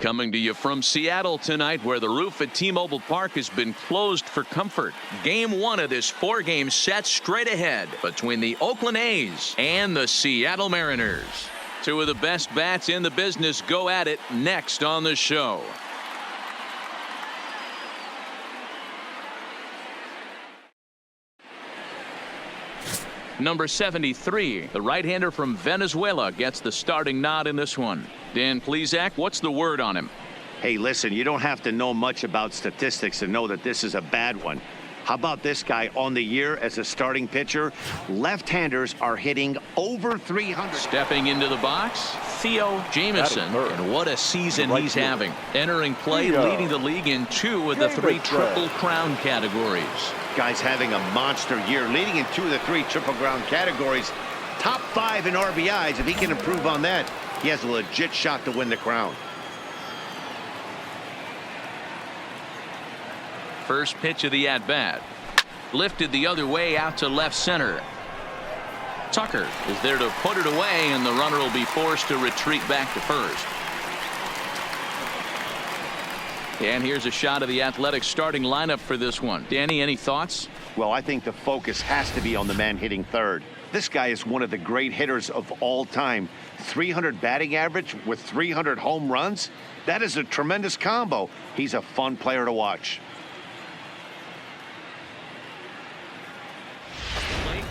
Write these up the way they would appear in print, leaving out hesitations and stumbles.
Coming to you from Seattle tonight, where the roof at T-Mobile Park has been closed for comfort. Game 1 of this 4-game set straight ahead between the Oakland A's and the Seattle Mariners. Two of the best bats in the business go at it next on the show. Number 73, the right-hander from Venezuela, gets the starting nod in this one. Dan Plesac, what's the word on him? Hey, listen, you don't have to know much about statistics to know that this is a bad one. How about this guy on the year as a starting pitcher? Left-handers are hitting over 300. Stepping into the box, Theo Jamison, and what a season he's having. Entering play, leading the league in 2 of the 3 Triple Crown categories. Guy's having a monster year, leading in 2 of the 3 Triple Crown categories. Top 5 in RBIs. If he can improve on that, he has a legit shot to win the crown. First pitch of the at-bat. Lifted the other way out to left center. Tucker is there to put it away, and the runner will be forced to retreat back to first. And here's a shot of the Athletics starting lineup for this one. Danny, any thoughts? Well, I think the focus has to be on the man hitting third. This guy is one of the great hitters of all time. 300 batting average with 300 home runs. That is a tremendous combo. He's a fun player to watch.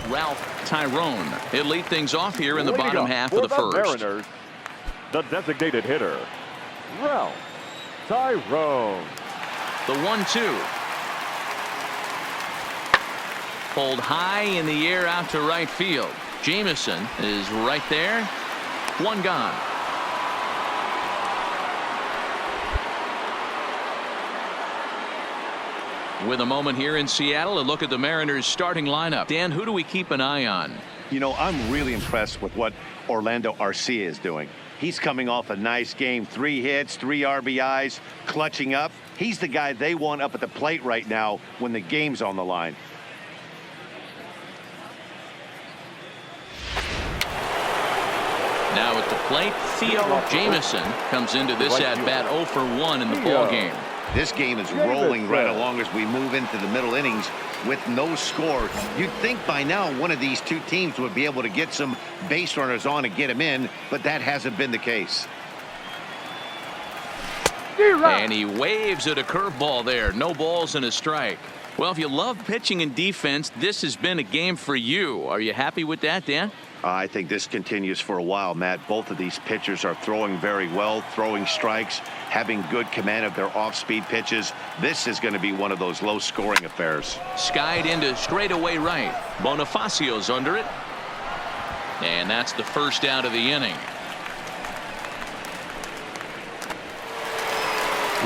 Ralph Tyrone. He'll lead things off here in the bottom half of the first. Mariners, the designated hitter, Ralph Tyrone. The 1-2. Pulled high in the air out to right field. Jamison is right there. One gone. With a moment here in Seattle, a look at the Mariners starting lineup. Dan, who do we keep an eye on? You know, I'm really impressed with what Orlando Arcia is doing. He's coming off a nice game. 3 hits, 3 RBIs, clutching up. He's the guy they want up at the plate right now when the game's on the line. Now at the plate, Theo Jamison comes into this at-bat 0 for 1 in the ball game. This game is rolling right along as we move into the middle innings with no score. You'd think by now one of these 2 teams would be able to get some base runners on and get them in, but that hasn't been the case. And he waves at a curveball there. No balls and a strike. Well, if you love pitching and defense, this has been a game for you. Are you happy with that, Dan? I think this continues for a while, Matt. Both of these pitchers are throwing very well, throwing strikes, having good command of their off-speed pitches. This is going to be one of those low-scoring affairs. Skied into straightaway right. Bonifacio's under it. And that's the first out of the inning.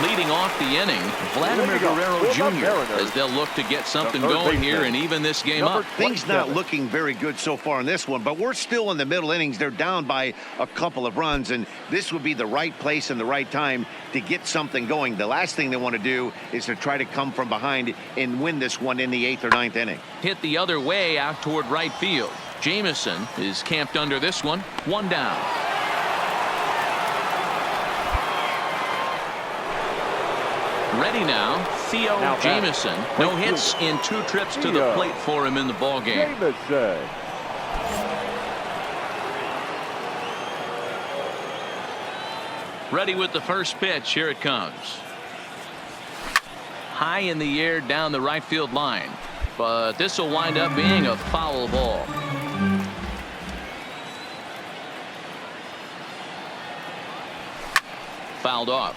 Leading off the inning, Vladimir Guerrero Jr. as they'll look to get something going here and even this game up. Things not looking very good so far in this one, but we're still in the middle innings. They're down by a couple of runs, and this would be the right place and the right time to get something going. The last thing they want to do is to try to come from behind and win this one in the 8th or 9th inning. Hit the other way out toward right field. Jamison is camped under this one. One down. Ready now, Theo Jamison. No hits in 2 trips to the plate for him in the ball game. Ready with the first pitch. Here it comes. High in the air down the right field line. But this will wind up being a foul ball. Fouled off.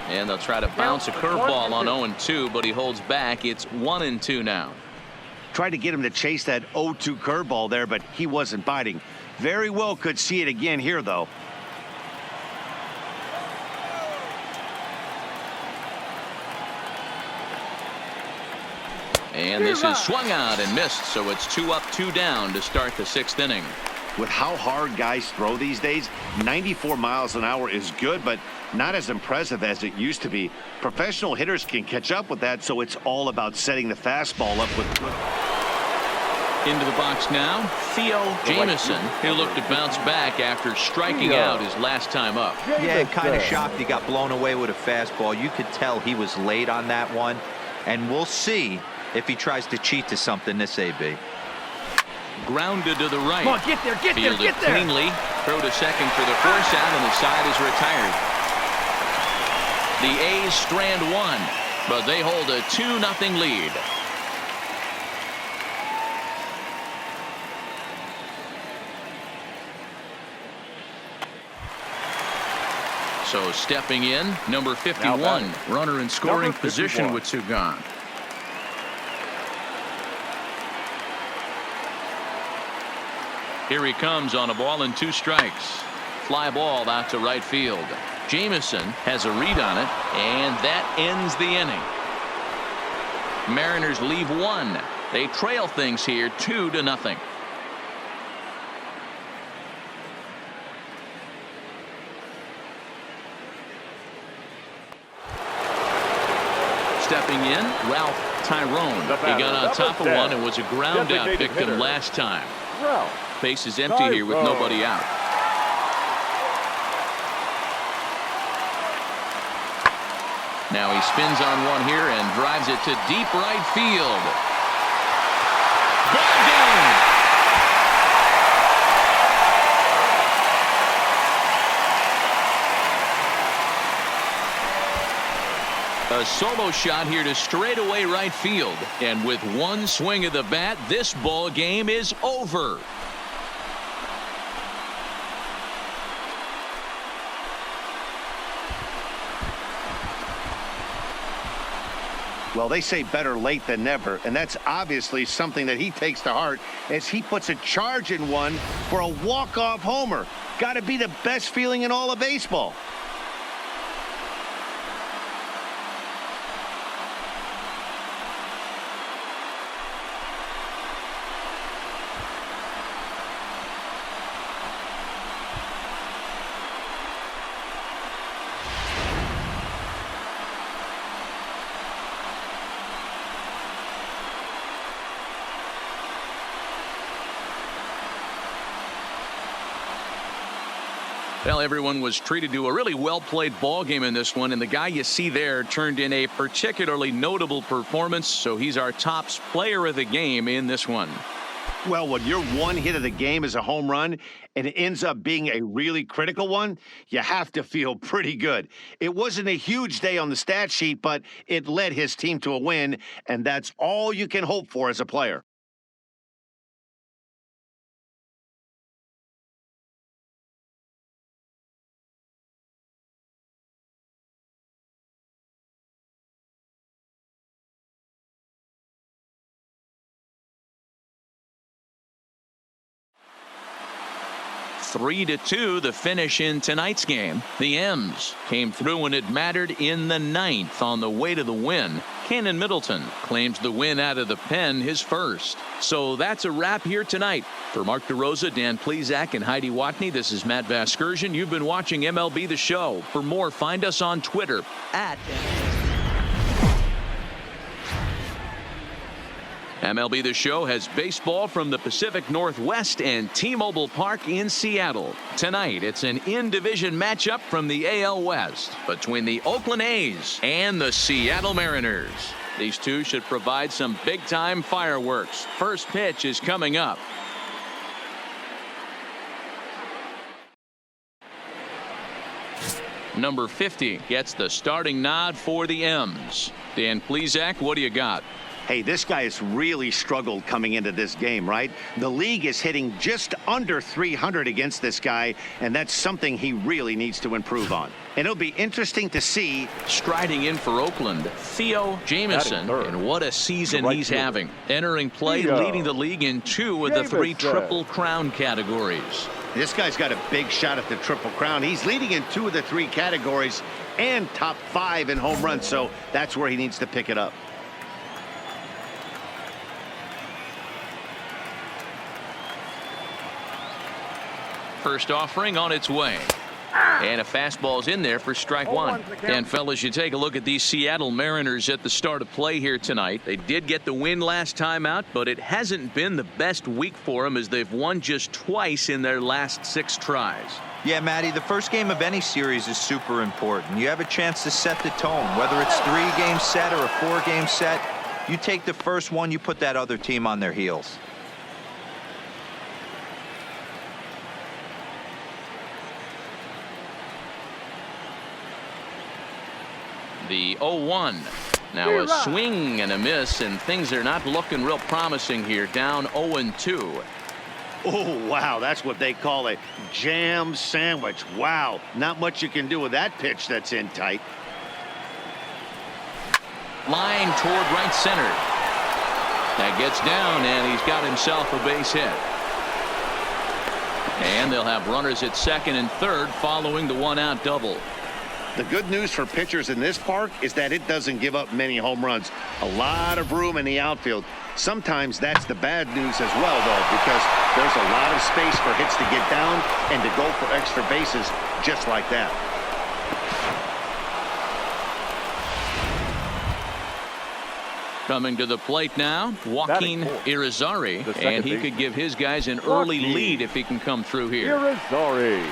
And they'll try to bounce a curveball on 0-2, but he holds back. It's 1-2 now. Tried to get him to chase that 0-2 curveball there, but he wasn't biting. Very well could see it again here, though. And this is swung out and missed, so it's 2 up, 2 down to start the 6th inning. With how hard guys throw these days, 94 miles an hour is good, but not as impressive as it used to be. Professional hitters can catch up with that, so it's all about setting the fastball up with good. Into the box now, Theo Jamison, who looked to bounce back after striking out his last time up. Yeah, kind of shocked he got blown away with a fastball. You could tell he was late on that one, and we'll see if he tries to cheat to something this AB. Grounded to the right. Come on, get there, get there, Fielded get there. cleanly. Throw to second for the force out, and the side is retired. The A's strand one, but they hold a 2-0 lead. So stepping in, number 51, runner in scoring position with two gone. Here he comes on a ball and 2 strikes. Fly ball out to right field. Jamison has a read on it, and that ends the inning. Mariners leave 1. They trail things here 2-0. Stepping in, Ralph Tyrone. He got on top of one and was a ground out victim last time. Base is empty here with nobody out. Now he spins on one here and drives it to deep right field. Ball game. A solo shot here to straightaway right field, and with one swing of the bat, this ball game is over. Well, they say better late than never, and that's obviously something that he takes to heart as he puts a charge in one for a walk-off homer. Got to be the best feeling in all of baseball. Well, everyone was treated to a really well-played ball game in this one, and the guy you see there turned in a particularly notable performance, so he's our top player of the game in this one. Well, when your one hit of the game is a home run and it ends up being a really critical one, you have to feel pretty good. It wasn't a huge day on the stat sheet, but it led his team to a win, and that's all you can hope for as a player. Three to 2, the finish in tonight's game. The M's came through when it mattered in the 9th on the way to the win. Cannon Middleton claims the win out of the pen, his first. So that's a wrap here tonight. For Mark DeRosa, Dan Plesac, and Heidi Watney, this is Matt Vasgersian. You've been watching MLB The Show. For more, find us on Twitter at MLB The Show has baseball from the Pacific Northwest and T-Mobile Park in Seattle. Tonight, it's an in-division matchup from the AL West between the Oakland A's and the Seattle Mariners. These two should provide some big-time fireworks. First pitch is coming up. Number 50 gets the starting nod for the M's. Dan Plesac, what do you got? Hey, this guy has really struggled coming into this game, right? The league is hitting just under 300 against this guy, and that's something he really needs to improve on. And it'll be interesting to see. Striding in for Oakland, Theo Jamison, and what a season he's having. Entering play, leading the league in 2 of the 3 Triple Crown categories. This guy's got a big shot at the Triple Crown. He's leading in 2 of the 3 categories and top 5 in home runs, so that's where he needs to pick it up. First offering on its way. And a fastball's in there for strike one. And fellas, you take a look at these Seattle Mariners at the start of play here tonight. They did get the win last time out, but it hasn't been the best week for them as they've won just twice in their last 6 tries. Yeah, Matty, the first game of any series is super important. You have a chance to set the tone, whether it's 3-game set or a 4-game set. You take the first one, you put that other team on their heels. The 0-1. Now a swing and a miss, and things are not looking real promising here. Down 0-2. Oh, wow, that's what they call a jam sandwich. Wow, not much you can do with that pitch that's in tight. Line toward right center. That gets down, and he's got himself a base hit. And they'll have runners at second and third following the 1-out double. The good news for pitchers in this park is that it doesn't give up many home runs. A lot of room in the outfield. Sometimes that's the bad news as well, though, because there's a lot of space for hits to get down and to go for extra bases just like that. Coming to the plate now, Joaquin Irizarry, and he could give his guys an early lead if he can come through here. Irizarry.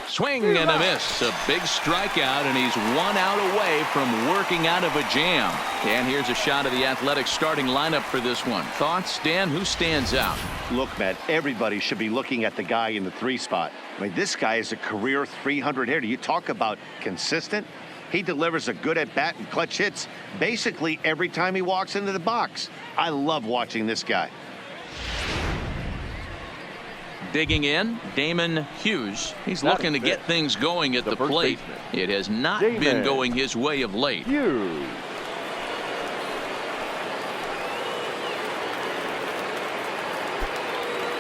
Swing and a miss. A big strikeout, and he's 1 out away from working out of a jam. And here's a shot of the Athletics starting lineup for this one. Thoughts, Dan? Who stands out? Look, Matt, everybody should be looking at the guy in the 3 spot. I mean, this guy is a career 300 hitter. You talk about consistent. He delivers a good at-bat and clutch hits basically every time he walks into the box. I love watching this guy. Digging in, Damon Hughes. He's looking to get things going at the plate. It has not been going his way of late. Hughes.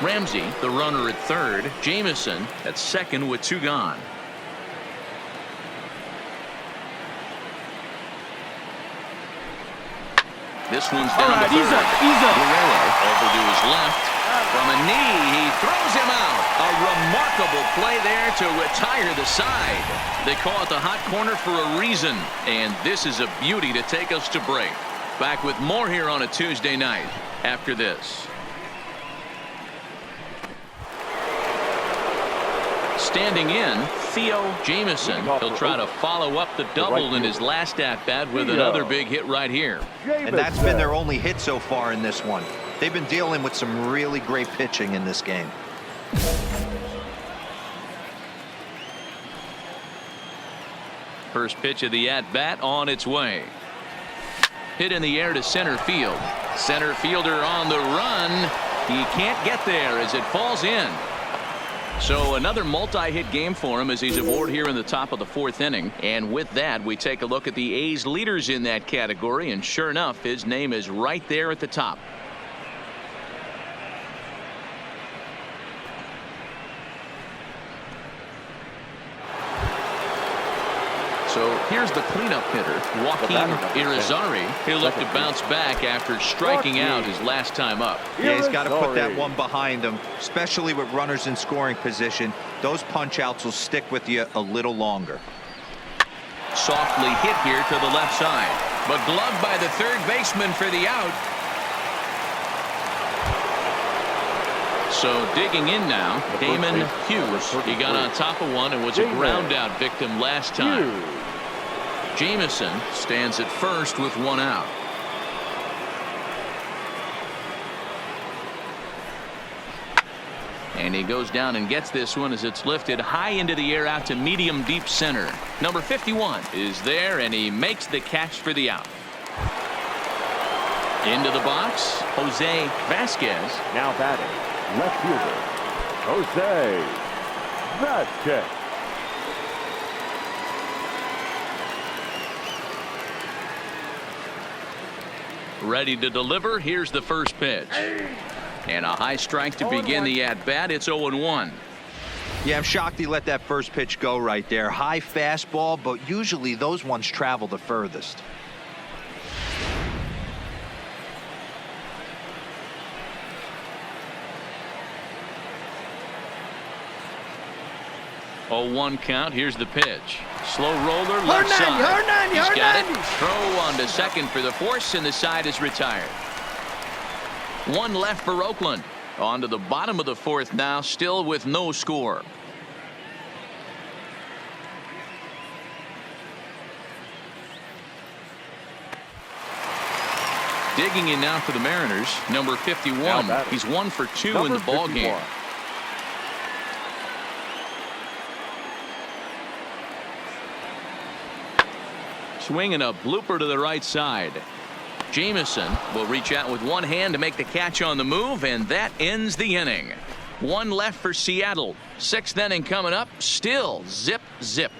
Ramsey, the runner at third. Jamison at second with 2 gone. This one's down to third. Guerrero over to his left. From a knee, he throws him out. A remarkable play there to retire the side. They call it the hot corner for a reason. And this is a beauty to take us to break. Back with more here on a Tuesday night after this. Standing in, Theo Jamison. He'll try to follow up the double in his last at-bat with another big hit right here. And that's been their only hit so far in this one. They've been dealing with some really great pitching in this game. First pitch of the at-bat on its way. Hit in the air to center field. Center fielder on the run. He can't get there as it falls in. So another multi-hit game for him as he's aboard here in the top of the 4th inning. And with that, we take a look at the A's leaders in that category. And sure enough, his name is right there at the top. So here's the cleanup hitter, Joaquin Irizarry. He'll look to bounce back after striking out his last time up. Yeah, he's got to put that one behind him, especially with runners in scoring position. Those punch outs will stick with you a little longer. Softly hit here to the left side, but gloved by the third baseman for the out. So digging in now, Damon Hughes. He got on top of one and was a ground out victim last time. Jamison stands at first with 1 out. And he goes down and gets this one as it's lifted high into the air out to medium deep center. Number 51 is there, and he makes the catch for the out. Into the box, Jose Vasquez. Now batting, left fielder, Jose Vasquez. Ready to deliver. Here's the first pitch. And a high strike to begin the at-bat. It's 0-1. Yeah, I'm shocked he let that first pitch go right there. High fastball, but usually those ones travel the furthest. 0-1 count. Here's the pitch. Slow roller left side. He's got it. Throw on to second for the force, and the side is retired. One left for Oakland. On to the bottom of the fourth now, still with no score. Digging in now for the Mariners, number 51. He's 1 for 2 in the ball game. Swinging a blooper to the right side. Jamison will reach out with one hand to make the catch on the move, and that ends the inning. One left for Seattle. Sixth inning coming up. Still zip, zip.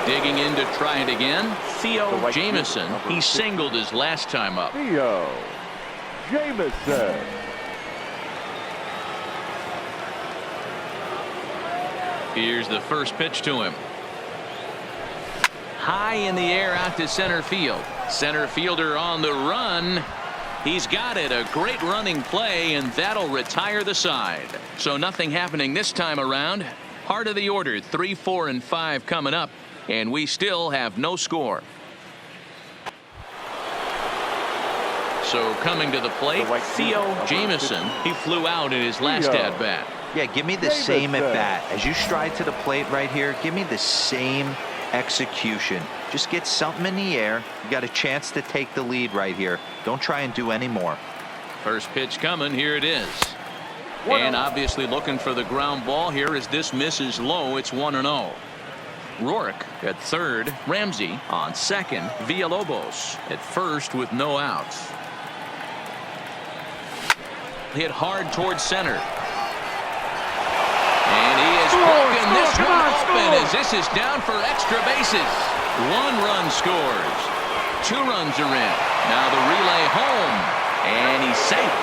Digging in to try it again. Theo Jamison. He singled his last time up. Theo Jamison. Here's the first pitch to him. High in the air out to center field. Center fielder on the run. He's got it. A great running play, and that'll retire the side. So nothing happening this time around. Heart of the order, 3, 4, and 5 coming up, and we still have no score. So coming to the plate, Theo Jamison. He flew out in his last at-bat. Yeah, give me the same at bat. As you stride to the plate right here, give me the same execution. Just get something in the air. You got a chance to take the lead right here. Don't try and do any more. First pitch coming. Here it is. And obviously looking for the ground ball here as this misses low. It's 1-0. Rourke at third. Ramsey on second. Villalobos at first with no outs. Hit hard towards center. And he has broken this one open as this is down for extra bases. 1 run scores. 2 runs are in. Now the relay home. And he's safe.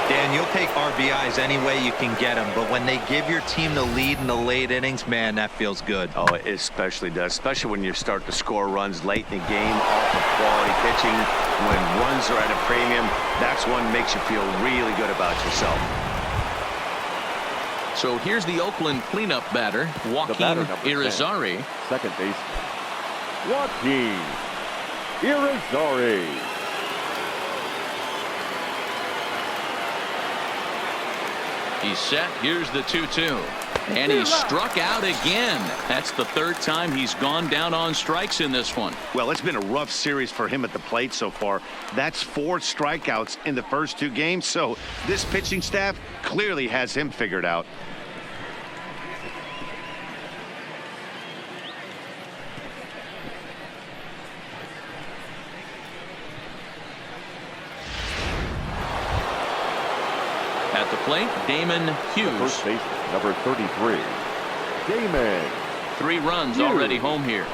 Dan, you'll take RBIs any way you can get them, but when they give your team the lead in the late innings, man, that feels good. Oh, it especially does, especially when you start to score runs late in the game off of quality pitching. When runs are at a premium, that's one that makes you feel really good about yourself. So here's the Oakland cleanup batter, Joaquin Irizarry. Second base, Joaquin Irizarry. He's set. Here's the 2-2. And he struck out again. That's the third time he's gone down on strikes in this one. Well, it's been a rough series for him at the plate so far. That's 4 strikeouts in the first 2 games. So this pitching staff clearly has him figured out. At the plate, Damon Hughes. First base, number 33, Damon. 3 runs already home here.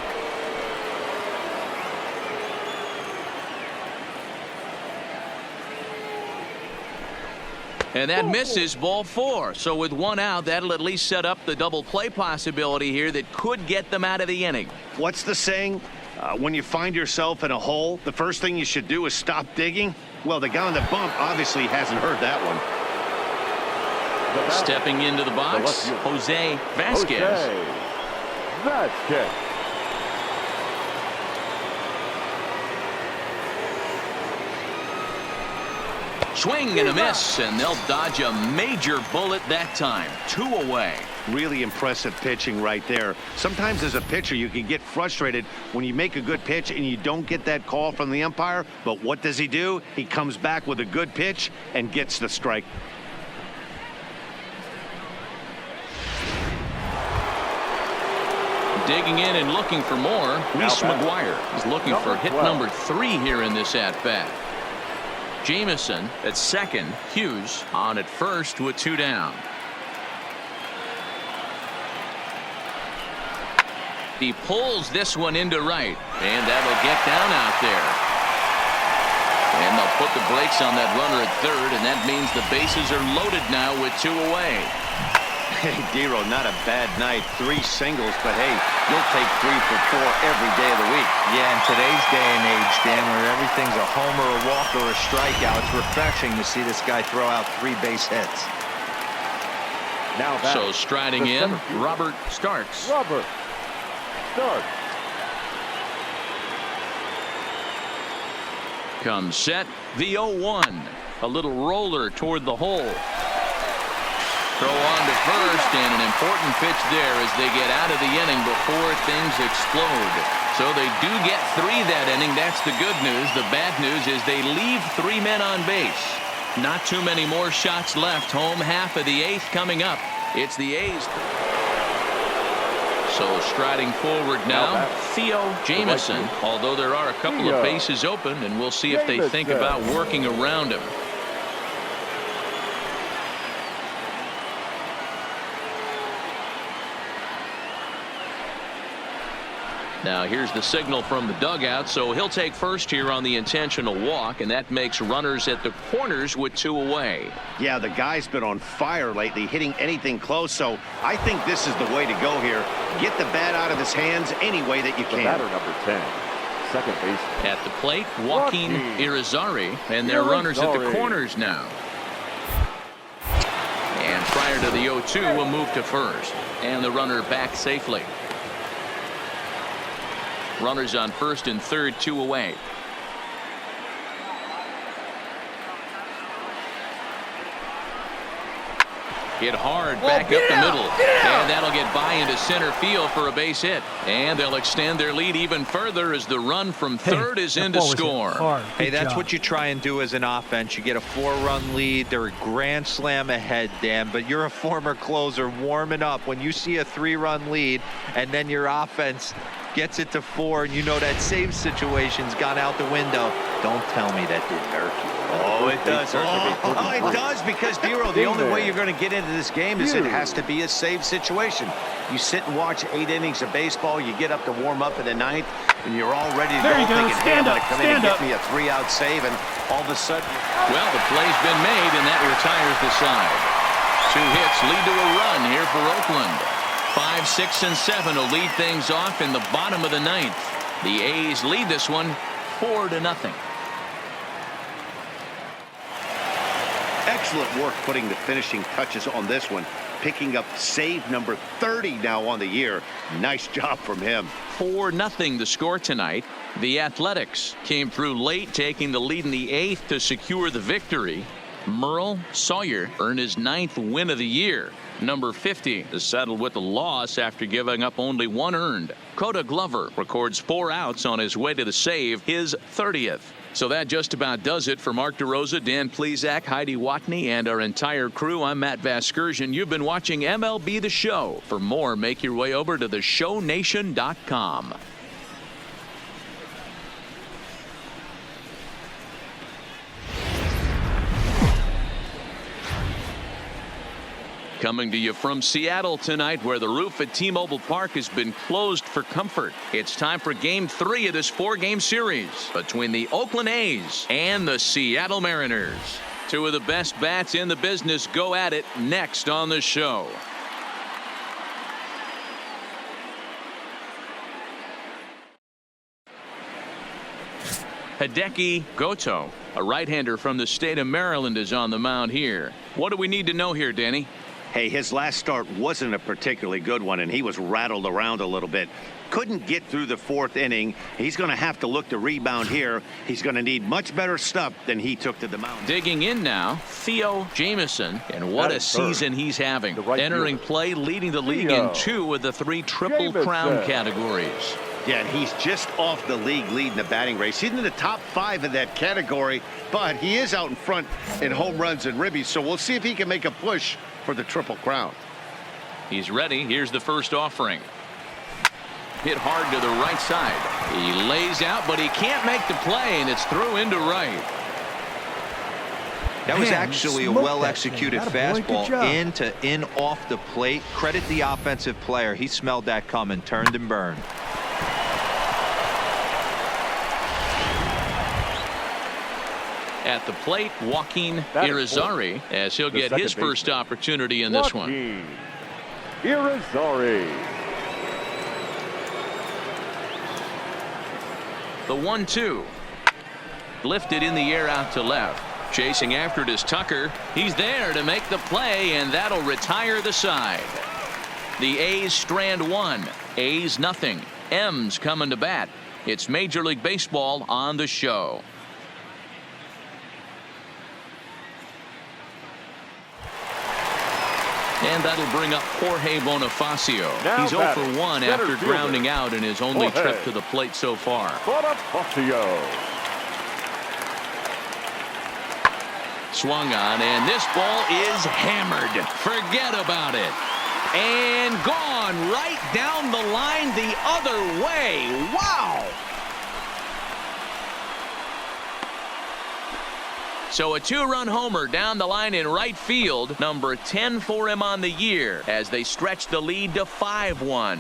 And that misses, ball 4. So with 1 out, that'll at least set up the double play possibility here that could get them out of the inning. What's the saying? When you find yourself in a hole, the first thing you should do is stop digging. Well, the guy on the bump obviously hasn't heard that one. Stepping into the box, Jose Vasquez. Swing and a miss, and they'll dodge a major bullet that time. 2 away. Really impressive pitching right there. Sometimes as a pitcher you can get frustrated when you make a good pitch and you don't get that call from the umpire. But what does he do? He comes back with a good pitch and gets the strike. Digging in and looking for more, Reese McGuire is looking for hit number 3 here in this at-bat. Jamison at second, Hughes on at first with 2 down. He pulls this one into right, and that'll get down out there. And they'll put the brakes on that runner at third, and that means the bases are loaded now with 2 away. Hey, Dero, not a bad night. 3 singles, but hey, you'll take 3 for 4 every day of the week. Yeah, in today's day and age, Dan, where everything's a homer, a walk, or a strikeout, it's refreshing to see this guy throw out 3 base hits. Now that, So striding in, Robert Starks. Robert Starks. Comes set, the 0-1. A little roller toward the hole. Throw on to first, and an important pitch there as they get out of the inning before things explode. So they do get 3 that inning. That's the good news. The bad news is they leave 3 men on base. Not too many more shots left. Home half of the 8th coming up. It's the A's. So striding forward now, Theo Jamieson. Although there are a couple of bases open, and we'll see if they think about working around him. Now here's the signal from the dugout, so he'll take first here on the intentional walk, and that makes runners at the corners with 2 away. Yeah, the guy's been on fire lately, hitting anything close, so I think this is the way to go here. Get the bat out of his hands any way that you can. Batter number 10, second base. At the plate, Joaquin Irizarry, and they're runners at the corners now. And prior to the 0-2, we'll move to first, and the runner back safely. Runners on first and third, 2 away. Hit hard back up the middle, and that'll get by into center field for a base hit, and they'll extend their lead even further as the run from third is in to score. Hey, that's what you try and do as an offense. You get a 4-run lead. They're a grand slam ahead, Dan, but you're a former closer warming up when you see a 3-run lead and then your offense gets it to 4, and you know that save situation's gone out the window. Don't tell me that didn't hurt you. Oh, it does. Oh, it does, because, Dero, the only way you're going to get into this game is it has to be a save situation. You sit and watch 8 innings of baseball, you get up to warm up in the 9th, and you're all ready to go thinking, hey, I'm going to come in and get me a 3-out save, and all of a sudden... Well, the play's been made, and that retires the side. 2 hits lead to a run here for Oakland. 5, 6, and 7 will lead things off in the bottom of the 9th. The A's lead this one 4-0. Excellent work putting the finishing touches on this one, picking up save number 30 now on the year. Nice job from him. 4-0 the score tonight. The Athletics came through late, taking the lead in the 8th to secure the victory. Merle Sawyer earned his 9th win of the year. Number 50 is settled with a loss after giving up only 1 earned. Coda Glover records 4 outs on his way to the save, his 30th. So that just about does it for Mark DeRosa, Dan Plesac, Heidi Watney, and our entire crew. I'm Matt Vasgersian. You've been watching MLB The Show. For more, make your way over to theshownation.com. Coming to you from Seattle tonight, where the roof at T-Mobile Park has been closed for comfort. It's time for Game 3 of this 4-game series between the Oakland A's and the Seattle Mariners. 2 of the best bats in the business go at it next on the show. Hideki Goto, a right-hander from the state of Maryland, is on the mound here. What do we need to know here, Danny? Hey, his last start wasn't a particularly good one, and he was rattled around a little bit. Couldn't get through the 4th inning. He's going to have to look to rebound here. He's going to need much better stuff than he took to the mound. Digging in now, Theo Jamieson, and what a season he's having. Entering play, leading the league in 2 of the 3 Triple Crown categories. Yeah, and he's just off the league lead in the batting race. He's in the top 5 in that category, but he is out in front in home runs and ribbies, so we'll see if he can make a push for the Triple Crown. He's ready. Here's the first offering. Hit hard to the right side. He lays out, but he can't make the play, and it's through into right. That was actually a well-executed fastball in off the plate. Credit the offensive player. He smelled that coming, turned and burned. At the plate, Joaquin Irizarry, as he'll get his first opportunity in this one. Irizarry. The 1-2. Lifted in the air out to left. Chasing after it is Tucker. He's there to make the play, and that'll retire the side. The A's strand one. A's nothing. M's coming to bat. It's Major League Baseball on the show. And that'll bring up Jorge Bonifacio. Now He's 0 for 1 after grounding out in his only trip to the plate so far. Bonifacio. Swung on, and this ball is hammered. Forget about it. And gone right down the line the other way. Wow. So a two-run homer down the line in right field, number 10 for him on the year, as they stretch the lead to 5-1.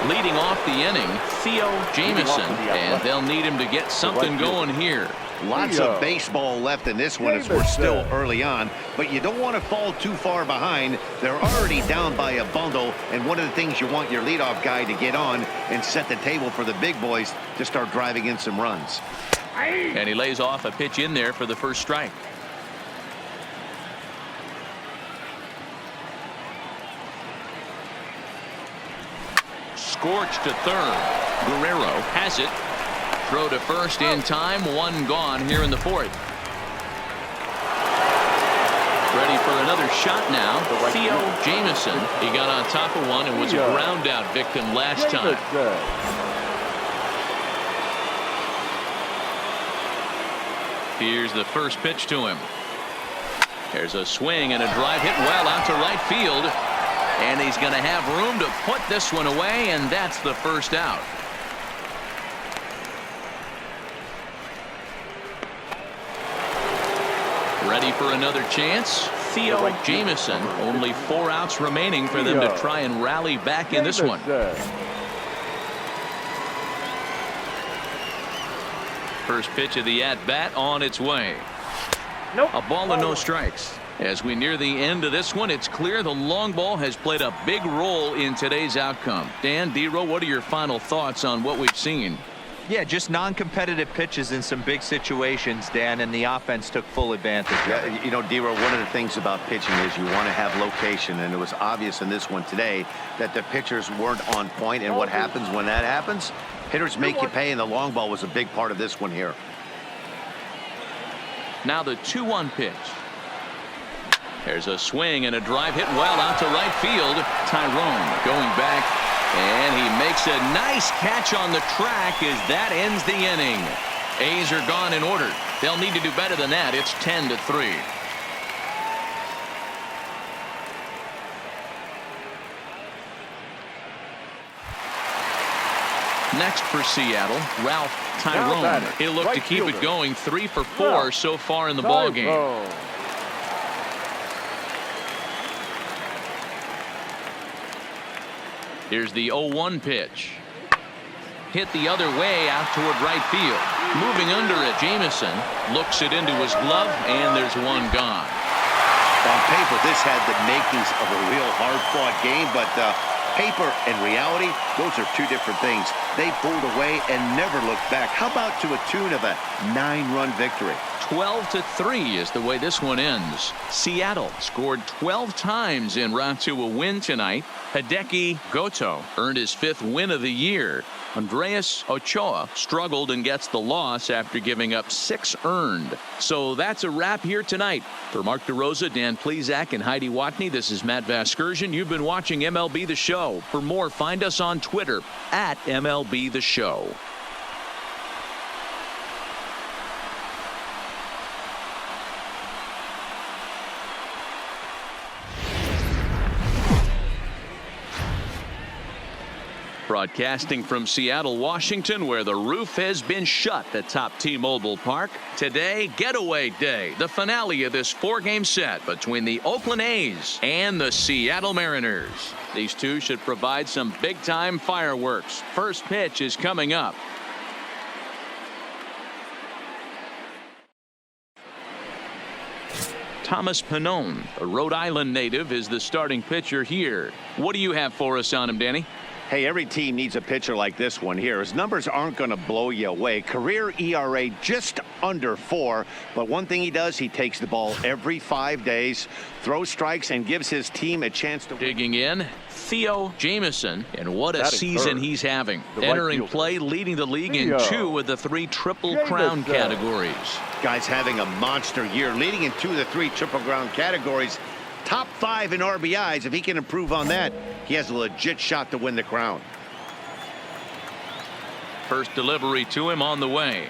Leading off the inning, Theo Jamison, and they'll need him to get something going here. Lots of baseball left in this one as we're still early on, but you don't want to fall too far behind. They're already down by a bundle, and one of the things you want your leadoff guy to get on and set the table for the big boys to start driving in some runs. And he lays off a pitch in there for the first strike. Scorched to third. Guerrero has it. Throw to first in time. One gone here in the fourth. Ready for another shot now. Theo Jamison. He got on top of one and was a ground out victim last time. Here's the first pitch to him. There's a swing and a drive hit well out to right field. And he's going to have room to put this one away, and that's the first out. Ready for another chance. Theo Jamison. Only 4 outs remaining for them to try and rally back in this one. First pitch of the at-bat on its way. A ball and no strikes. As we near the end of this one, it's clear the long ball has played a big role in today's outcome. Dan, D-Row, what are your final thoughts on what we've seen? Yeah, just non-competitive pitches in some big situations, Dan, and the offense took full advantage. Yeah, you know, D-Row, one of the things about pitching is you want to have location, and it was obvious in this one today that the pitchers weren't on point, and what happens when that happens? Hitters make you pay, and the long ball was a big part of this one here. Now the 2-1 pitch. There's a swing and a drive hit well out to right field. Tyrone going back, and he makes a nice catch on the track as that ends the inning. A's are gone in order. They'll need to do better than that. It's 10-3. Next for Seattle, Ralph Tyrone. He'll look to keep it going. 3 for 4 so far in the ball game. Here's the 0-1 pitch. Hit the other way out toward right field. Moving under it, Jamison looks it into his glove, and there's one gone. On paper, this had the makings of a real hard-fought game, but paper and reality, those are two different things. They pulled away and never looked back. How about to a tune of a 9-run victory? 12-3 is the way this one ends. Seattle scored 12 times en route to a win tonight. Hideki Goto earned his 5th win of the year. Andreas Ochoa struggled and gets the loss after giving up 6 earned. So that's a wrap here tonight. For Mark DeRosa, Dan Plesac, and Heidi Watney, this is Matt Vasgersian. You've been watching MLB The Show. For more, find us on Twitter at MLB The Show. Broadcasting from Seattle, Washington, where the roof has been shut atop T-Mobile Park. Today, Getaway Day, the finale of this four-game set between the Oakland A's and the Seattle Mariners. These two should provide some big-time fireworks. First pitch is coming up. Thomas Pannone, a Rhode Island native, is the starting pitcher here. What do you have for us on him, Danny? Hey, every team needs a pitcher like this one here. His numbers aren't going to blow you away. Career ERA just under 4. But one thing he does, he takes the ball every 5 days, throws strikes, and gives his team a chance to... Digging in, Theo Jamieson, and what a season he's having. Entering play, leading the league in 2 of the 3 Triple Crown categories. Guy's having a monster year, leading in 2 of the 3 Triple Crown categories. Top 5 in RBIs. If he can improve on that, he has a legit shot to win the crown. First delivery to him on the way.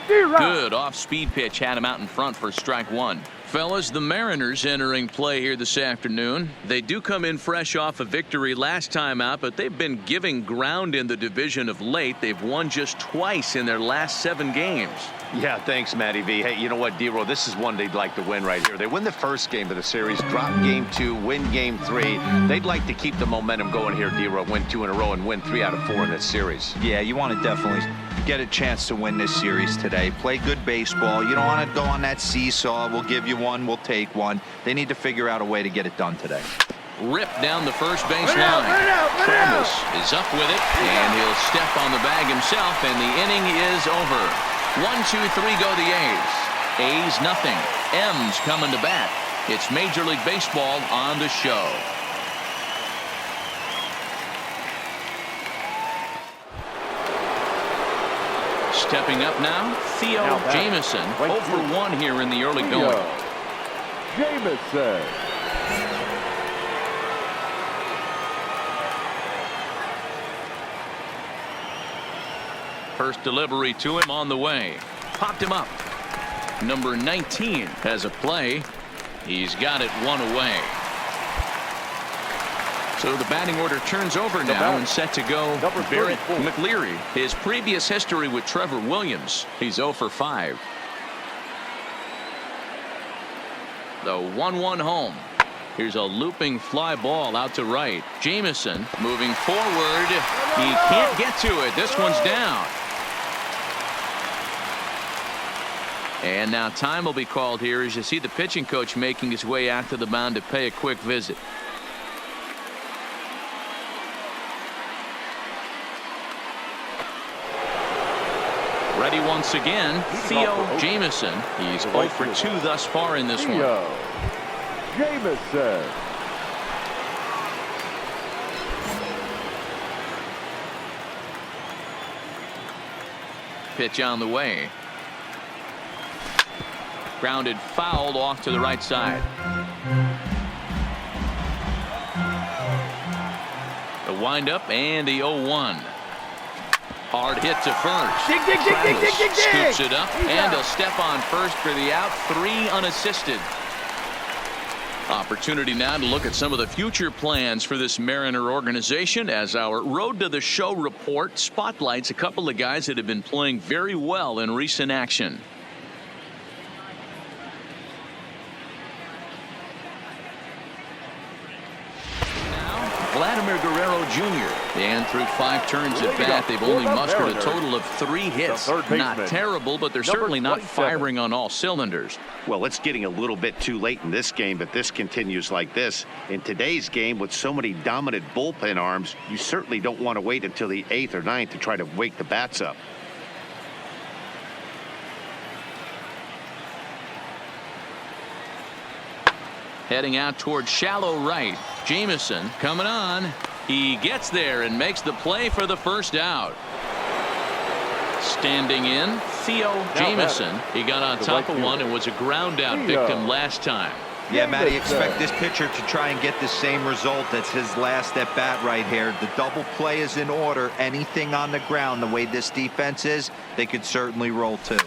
Good off-speed pitch had him out in front for strike 1. Fellas, the Mariners entering play here this afternoon. They do come in fresh off a victory last time out, but they've been giving ground in the division of late. They've won just twice in their last 7 games. Yeah, thanks, Matty V. Hey, you know what, D-Roll, this is one they'd like to win right here. They win the first game of the series, drop game 2, win game 3. They'd like to keep the momentum going here, D-Roll, win 2 in a row and win 3 out of 4 in this series. Yeah, you want to definitely get a chance to win this series today. Play good baseball. You don't want to go on that seesaw. We'll give you one, we'll take one. They need to figure out a way to get it done today. Ripped down the first base line. Thomas is up with it, and he'll step on the bag himself, and the inning is over. 1, 2, 3 go the A's. A's nothing. M's coming to bat. It's Major League Baseball on the show. Stepping up now, Theo Jamieson. 0 for 1 here in the early going. Jamieson. First delivery to him on the way. Popped him up. Number 19 has a play. He's got it 1 away. So the batting order turns over now and set to go Barrett McLeary. His previous history with Trevor Williams, he's 0 for 5. The 1-1 home. Here's a looping fly ball out to right. Jamieson moving forward. He can't get to it. This one's down. And now time will be called here as you see the pitching coach making his way out to the mound to pay a quick visit. Ready once again, Theo Jamieson. He's 0 for 2 thus far in this one. Jamieson. Pitch on the way. Grounded fouled off to the right side. The windup and the 0-1. Hard hit to first. Scoops it up, and he'll step on first for the out. 3 unassisted. Opportunity now to look at some of the future plans for this Mariner organization as our Road to the Show report spotlights a couple of guys that have been playing very well in recent action. Vladimir Guerrero Jr. And through 5 turns at bat, they've only mustered a total of 3 hits. Not terrible, but they're certainly not firing on all cylinders. Well, it's getting a little bit too late in this game, but this continues like this. In today's game, with so many dominant bullpen arms, you certainly don't want to wait until the 8th or 9th to try to wake the bats up. Heading out towards shallow right. Jamieson coming on. He gets there and makes the play for the first out. Standing in, Theo Jamieson. He got on top of one and was a ground out victim last time. Yeah, Matty, expect this pitcher to try and get the same result. That's his last at bat right here. The double play is in order. Anything on the ground, the way this defense is, they could certainly roll too.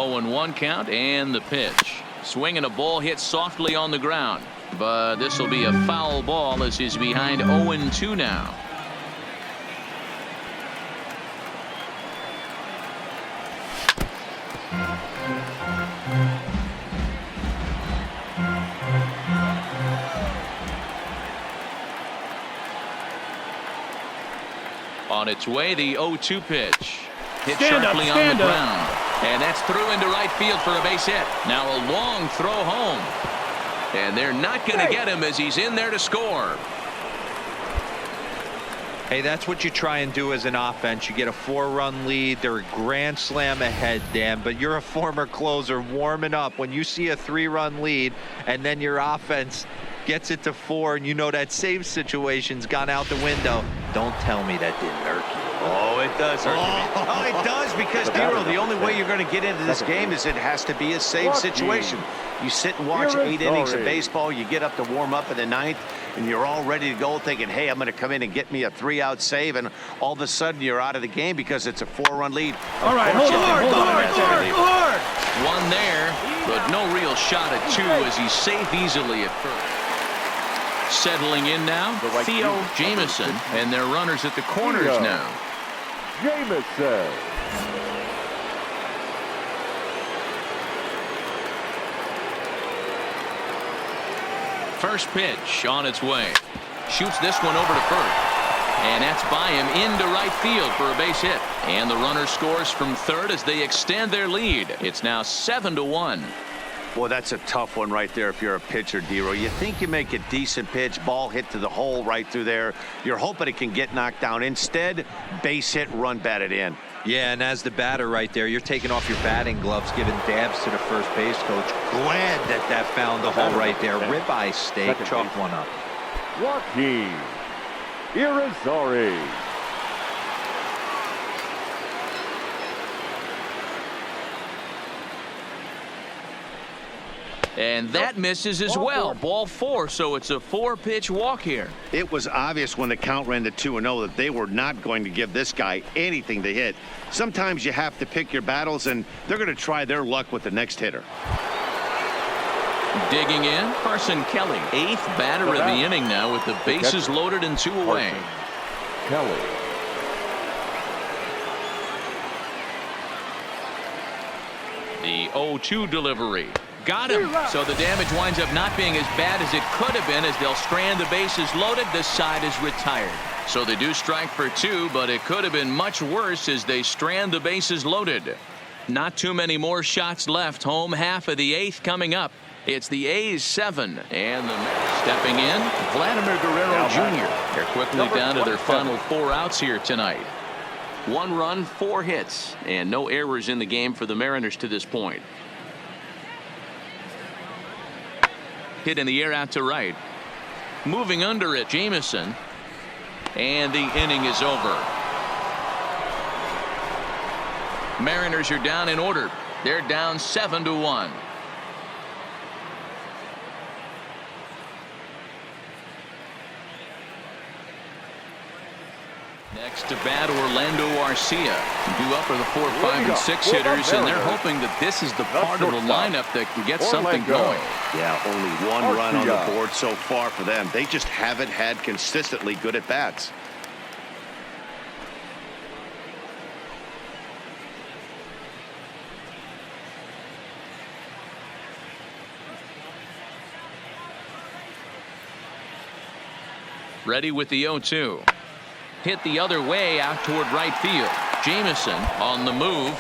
0-1 count and the pitch. Swinging a ball hit softly on the ground. But this will be a foul ball as he's behind 0-2 now. On its way, the 0-2 pitch. Hit sharply on the ground. And that's through into right field for a base hit. Now a long throw home. And they're not going to get him as he's in there to score. Hey, that's what you try and do as an offense. You get a 4-run lead. They're a grand slam ahead, Dan, but you're a former closer warming up. When you see a 3-run lead and then your offense gets it to 4 and you know that save situation's gone out the window, don't tell me that didn't hurt you. Oh, it does hurt you. Oh, it does, because, Dero, the only way you're going to get into this game is it has to be a save situation. You sit and watch 8 innings of baseball, you get up to warm up in the 9th, and you're all ready to go thinking, hey, I'm going to come in and get me a 3-out save, and all of a sudden you're out of the game because it's a 4-run lead. All right, hold on. One there, but no real shot at 2 as he's safe easily at first. Settling in now, Theo Jamison, and their runners at the corners now. Jamison. First pitch on its way. Shoots this one over to first. And that's by him into right field for a base hit. And the runner scores from third as they extend their lead. It's now 7-1. Boy, that's a tough one right there if you're a pitcher, Dero. You think you make a decent pitch, ball hit to the hole right through there. You're hoping it can get knocked down. Instead, base hit, run batted in. Yeah, and as the batter right there, you're taking off your batting gloves, giving dabs to the first base coach. Glad that found the hole right there. Ribeye steak, chalk one up. Joaquin Irizarry. And that misses as well. Ball 4, so it's a 4-pitch walk here. It was obvious when the count ran to 2-0 that they were not going to give this guy anything to hit. Sometimes you have to pick your battles, and they're going to try their luck with the next hitter. Digging in, Carson Kelly, 8th batter of the inning now with the bases loaded and 2 away. Kelly. The 0-2 delivery. Got him. So the damage winds up not being as bad as it could have been as they'll strand the bases loaded. This side is retired. So they do strike for 2, but it could have been much worse as they strand the bases loaded. Not too many more shots left. Home half of the 8th coming up. It's the A's 7, and stepping in, Vladimir Guerrero Jr. They're quickly down to their final 4 outs here tonight. 1 run, 4 hits, and no errors in the game for the Mariners to this point. Hit in the air out to right. Moving under it, Jamison. And the inning is over. Mariners are down in order. They're down 7-1. Next to bat, Orlando Arcia. Due up are the 4, 5, and 6 hitters, and they're hoping that this is the part of the lineup that can get something going. Yeah, only 1 run on the board so far for them. They just haven't had consistently good at bats. Ready with the 0-2. Hit the other way out toward right field. Jamison on the move.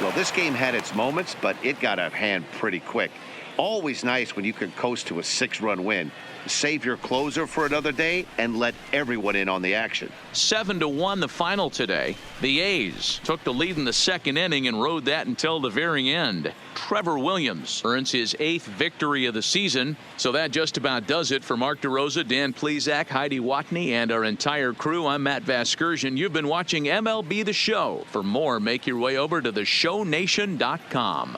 Well, this game had its moments, but it got out of hand pretty quick. Always nice when you can coast to a 6-run win. Save your closer for another day and let everyone in on the action. 7-1 the final today. The A's took the lead in the 2nd inning and rode that until the very end. Trevor Williams earns his 8th victory of the season. So that just about does it for Mark DeRosa, Dan Plesac, Heidi Watney, and our entire crew. I'm Matt Vasgersian. You've been watching MLB The Show. For more, make your way over to theshownation.com.